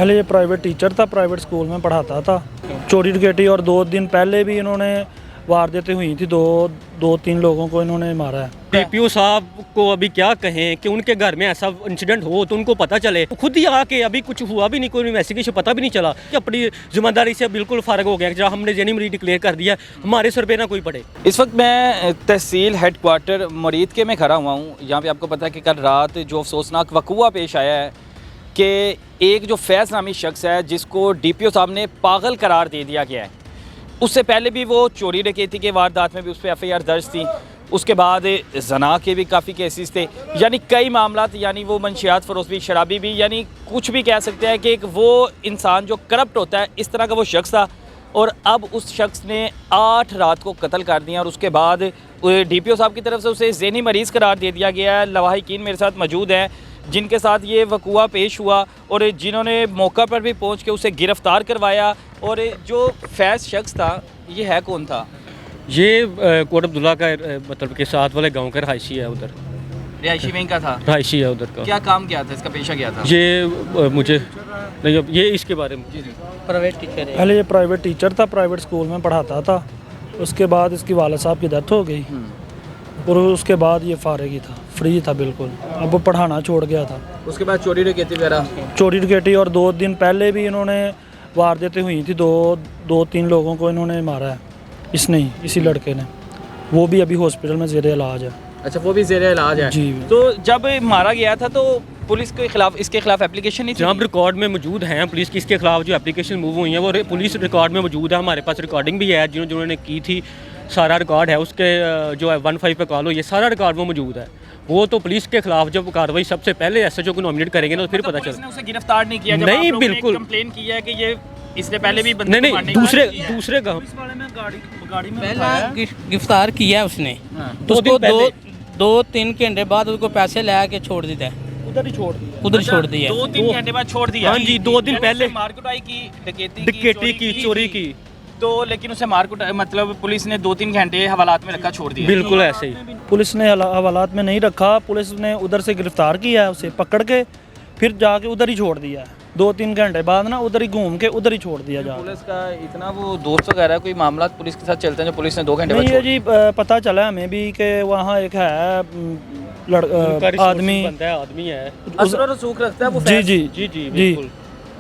पहले ये private teacher था, प्राइवेट स्कूल में पढ़ाता था। चोरी डकैती और 2 दिन पहले भी इन्होंने वारदातें हुई थी, दो तीन लोगों को इन्होंने मारा है। डीपीओ साहब को अभी क्या कहें कि उनके घर में ऐसा इंसिडेंट हो तो उनको पता चले, खुद ही आके अभी कुछ हुआ भी नहीं, कोई इन्वेस्टिगेशन पता भी नहीं चला कि अपनी जिम्मेदारी से बिल्कुल फारग हो गया। जहाँ हमने जेनी मरीज डिक्लेयर कर दिया, हमारे सर पे ना कोई पड़े। इस वक्त मैं तहसील हेडक्वार्टर मुरीद के में खड़ा हुआ हूँ। यहाँ पे आपको पता है कि कल रात जो अफसोसनाक वक़ुआ पेश आया है कि एक जो फैज़ नामी शख्स है जिसको डीपीओ साहब ने पागल करार दे दिया गया है। उससे पहले भी वो चोरी डकैती के वारदात में भी उस पर एफआईआर दर्ज थी। उसके बाद जना के भी काफ़ी केसेस थे, यानी कई मामलात, यानी वो मंशियात फरोश भी, शराबी भी, यानी कुछ भी कह सकते हैं कि एक वो इंसान जो करप्ट होता है, इस तरह का वो शख्स था। और अब उस शख्स ने 8 रात को कत्ल कर दिया और उसके बाद डीपीओ साहब की तरफ से उसे ज़हनी मरीज़ करार दे दिया गया है। लवाहिकीन मेरे साथ मौजूद हैं जिनके साथ ये वक़ुआ पेश हुआ और जिन्होंने मौका पर भी पहुंच के उसे गिरफ़्तार करवाया। और जो फैज़ शख्स था, ये है कौन था? ये कोट अब्दुल्ला का मतलब के साथ वाले गांव का रहायशी है, उधर रिहायशी वहीं का था, रहायशी है उधर का। क्या काम किया था, इसका पेशा क्या था? ये मुझे नहीं, अब ये इसके बारे में प्राइवेट टीचर है। पहले ये प्राइवेट टीचर था, प्राइवेट स्कूल में पढ़ाता था। उसके बाद इसकी वालिद साहब की डेथ हो गई और उसके बाद ये फारिग ही था, फ्री था बिल्कुल। अब वो पढ़ाना छोड़ गया था। उसके बाद चोरी डकैती वगैरह? चोरी डकैती और 2 दिन पहले भी इन्होंने वारदातें हुई थी, दो तीन लोगों को इन्होंने मारा है। इसने ही, इसी लड़के ने। वो भी अभी हॉस्पिटल में ज़ेरे इलाज है। अच्छा, वो भी ज़ेरे इलाज है जी। तो जब मारा गया था तो पुलिस के खिलाफ, इसके खिलाफ एप्लीकेशन नहीं थी? जहाँ रिकॉर्ड में मौजूद हैं पुलिस की, इसके खिलाफ जो एप्लीकेशन मूव हुई है वो पुलिस रिकॉर्ड में मौजूद है। हमारे पास रिकॉर्डिंग भी है जिन्होंने की थी, सारा रिकॉर्ड है। उसके जो है 15 पे कॉल हुई है, सारा रिकॉर्ड वो मौजूद है। वो तो पुलिस के खिलाफ जब कार्रवाई सबसे पहले एसएचओ को नॉमिनेट करेंगे ना तो फिर पता चलेगा। उसे गिरफ्तार नहीं किया? नहीं, बिल्कुल कंप्लेन की है कि ये इससे पहले भी नहीं, दूसरे गाँव पहला गिरफ्तार किया उसने, तो उसको 2-3 घंटे बाद उसको पैसे ला के छोड़ देता है, उधर ही छोड़ दिया। उधर छोड़ दिया। 2-3 घंटे बाद छोड़ दिया? हाँ जी, 2 दिन पहले मारकुटाई की, डकैती की, चोरी की। तो लेकिन उसे मारकुटाई मतलब पुलिस ने 2-3 घंटे हवालात में रखा, छोड़ दिया? बिल्कुल ऐसे ही। पुलिस ने हवालात में नहीं रखा, पुलिस ने उधर से गिरफ्तार किया है, उसे पकड़ के फिर जाके उधर ही छोड़ दिया है। 2-3 घंटे बाद ना उधर ही घूम के उधर ही छोड़ दिया जा। पुलिस का इतना वो दोस्त वगैरह कोई मामला पुलिस के साथ चलते हैं जो पुलिस ने 2 घंटे बाद नहीं है जी, पता चला हमें भी कि वहाँ एक है आदमी है, असर और रसूख रखता है वो। जी जी जी जी जी, बिल्कुल।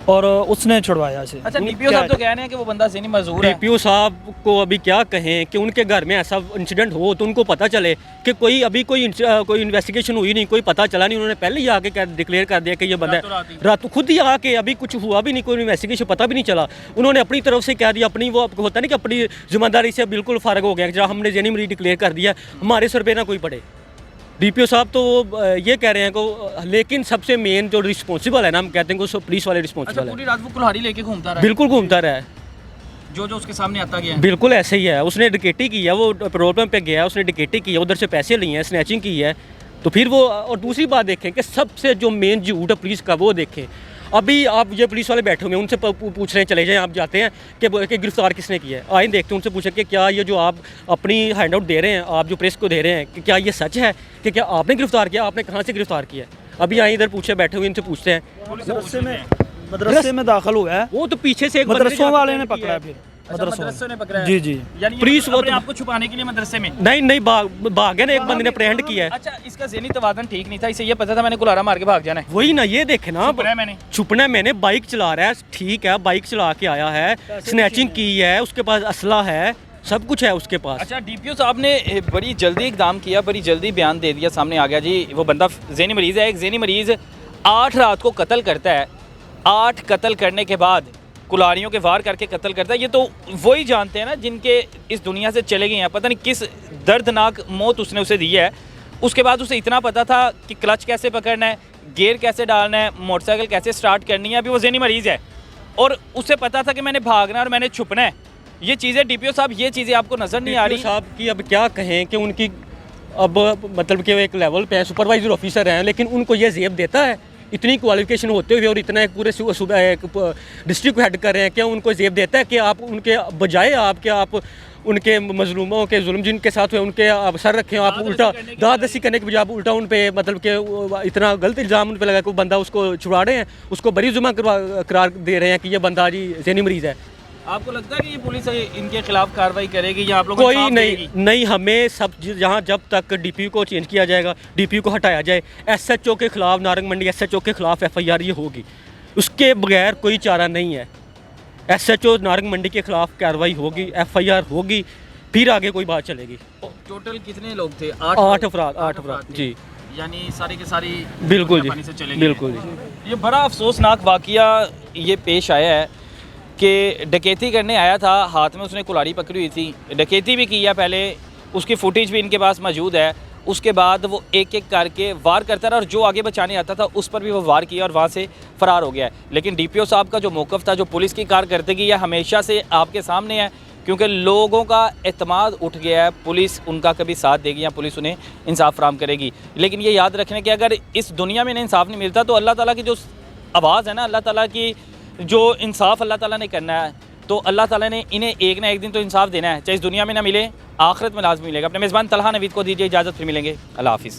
और उसने छुड़वाया इसे। अच्छा, डीपीओ साहब तो कह रहे हैं कि वो बंदा ज़हनी मजबूर है। डीपीओ साहब को अभी क्या कहें कि उनके घर में ऐसा इंसिडेंट हो तो उनको पता चले कि कोई इन्वेस्टिगेशन हुई नहीं, कोई पता चला नहीं। उन्होंने पहले ही आके डिक्लेयर कर दिया कि ये बंदा रात खुद ही आके अभी कुछ हुआ भी नहीं, कोई इन्वेस्टिगेशन पता भी नहीं चला। उन्होंने अपनी तरफ से कह दिया, अपनी वो होता नहीं कि अपनी जिम्मेदारी से बिल्कुल फारग हो गया। जहाँ हमने जेनी मरीज डिक्लेयर कर दिया, हमारे सर पे ना कोई पड़े। डीपीओ साहब तो ये कह रहे हैं को, लेकिन सबसे मेन जो रिस्पॉन्सिबल है ना, हम कहते हैं कि पुलिस वाले रिस्पॉन्सिबल है। पूरी रात वो कुल्हाड़ी लेके घूमता रहा? बिल्कुल घूमता रहा है, जो उसके सामने आता गया। बिल्कुल ऐसे ही है। उसने डकैती की है, वो पेट्रोल पंप पे गया, उसने डकैती की है, उधर से पैसे लिए हैं, स्नैचिंग की है। तो फिर वो, और दूसरी बात देखें कि सबसे जो मेन झूठ है पुलिस का, वो देखें। अभी आप ये पुलिस वाले बैठे हुए हैं, उनसे पूछ रहे हैं, चले जाएं, आप जाते हैं कि गिरफ्तार किसने किया है। आए देखते हैं, उनसे पूछें कि क्या ये जो आप अपनी हैंड आउट दे रहे हैं, आप जो प्रेस को दे रहे हैं, कि क्या ये सच है कि क्या आपने गिरफ्तार किया, आपने कहाँ से गिरफ्तार किया है। अभी आए इधर पूछे, बैठे हुए, इनसे पूछते हैं। मदरसे में दाखिल हुआ है, वो तो पीछे से एक मदरसों वाले ने पकड़ा है। फिर मदरसों ने पकड़ा है? जी जी, यानी पुलिस वो आपको छुपाने के लिए मदरसे में? नहीं, भाग है ना, एक बंदे ने अप्रहेंड किया है। अच्छा, इसका ज़हनी तवाज़ुन ठीक नहीं था, इसे ये पता था मैंने कुल्हाड़ा मार के भाग जाना है। वही ना, ये देखे ना, छुपना मैंने, बाइक चला रहा है, ठीक है, बाइक चला के आया है, स्नैचिंग की है, उसके पास असला है, सब कुछ है उसके पास। अच्छा, डीपीओ साहब ने बड़ी जल्दी इकदाम किया, बड़ी जल्दी बयान दे दिया, सामने आ गया जी वो बंदा ज़हनी मरीज़ है। एक ज़हनी मरीज़ 8 रात को कत्ल करता है, 8 कत्ल करने के बाद कुल्हाड़ियों के वार करके कत्ल करता है। ये तो वही जानते हैं ना जिनके इस दुनिया से चले गए हैं। पता नहीं किस दर्दनाक मौत उसने उसे दी है। उसके बाद उसे इतना पता था कि क्लच कैसे पकड़ना है, गियर कैसे डालना है, मोटरसाइकिल कैसे स्टार्ट करनी है। अभी वो ज़हनी मरीज़ है और उसे पता था कि मैंने भागना है और मैंने छुपना है। ये चीज़ें डीपीओ साहब, ये चीज़ें आपको नज़र नहीं आ रही? साहब की अब क्या कहें कि उनकी अब मतलब कि एक लेवल पे सुपरवाइजर ऑफिसर हैं, लेकिन उनको ये जेब देता है, इतनी क्वालिफिकेशन होते हुए और इतना एक पूरे डिस्ट्रिक्ट को हेड कर रहे हैं, क्या उनको जेब देता है कि आप उनके बजाय आप उनके मजलूमों के जुल्म जिनके साथ हुए उनके आप सर रखे हो, आप उल्टा दादसी करने के बजाय आप उल्टा उन पे मतलब कि इतना गलत इल्ज़ाम उन पे लगा, कोई बंदा उसको छुड़ा रहे हैं, उसको बरी जुमा करार दे रहे हैं कि ये बंदा जी ज़हनी मरीज़ है। आपको लगता है कि ये पुलिस इनके खिलाफ कार्रवाई करेगी या आप लोगों को कोई इंसाफ नहीं देगी? नहीं, हमें सब जहाँ जब तक डीपीओ को चेंज किया जाएगा, डीपीओ को हटाया जाए, एसएचओ के खिलाफ, नारंग मंडी एसएचओ के खिलाफ एफआईआर ये होगी, उसके बगैर कोई चारा नहीं है। एसएचओ नारंग मंडी के खिलाफ कार्रवाई होगी, एफआईआर होगी, फिर आगे कोई बात चलेगी। टोटल कितने लोग थे? 8 अफराद थे। जी, यानी सारी के सारी बिल्कुल जी, पानी से चले गए। बिल्कुल जी। ये बड़ा अफसोसनाक वाकया ये पेश आया है कि डकैती करने आया था, हाथ में उसने कुल्हाड़ी पकड़ी हुई थी, डकैती भी की है पहले, उसकी फुटेज भी इनके पास मौजूद है। उसके बाद वो एक एक करके वार करता रहा और जो आगे बचाने आता था उस पर भी वो वार किया और वहाँ से फ़रार हो गया है। लेकिन डीपीओ साहब का जो मौक़िफ़ था, जो पुलिस की कारकर्दगी है, हमेशा से आपके सामने है, क्योंकि लोगों का एतमाद उठ गया है, पुलिस उनका कभी साथ देगी या पुलिस उन्हें इंसाफ फराहम करेगी। लेकिन ये याद रखने कि अगर इस दुनिया में इन्हें इंसाफ नहीं मिलता तो अल्लाह ताला की जो आवाज़ है ना, अल्लाह ताला की जो इंसाफ अल्लाह ताला ने करना है, तो अल्लाह ताला ने इन्हें एक ना एक दिन तो इंसाफ देना है, चाहे इस दुनिया में ना मिले, आखिरत में लाज़मी मिलेगा। अपने मेज़बान तलहा नवीद को दीजिए इजाज़त, फिर मिलेंगे। अल्लाह हाफ़िज़।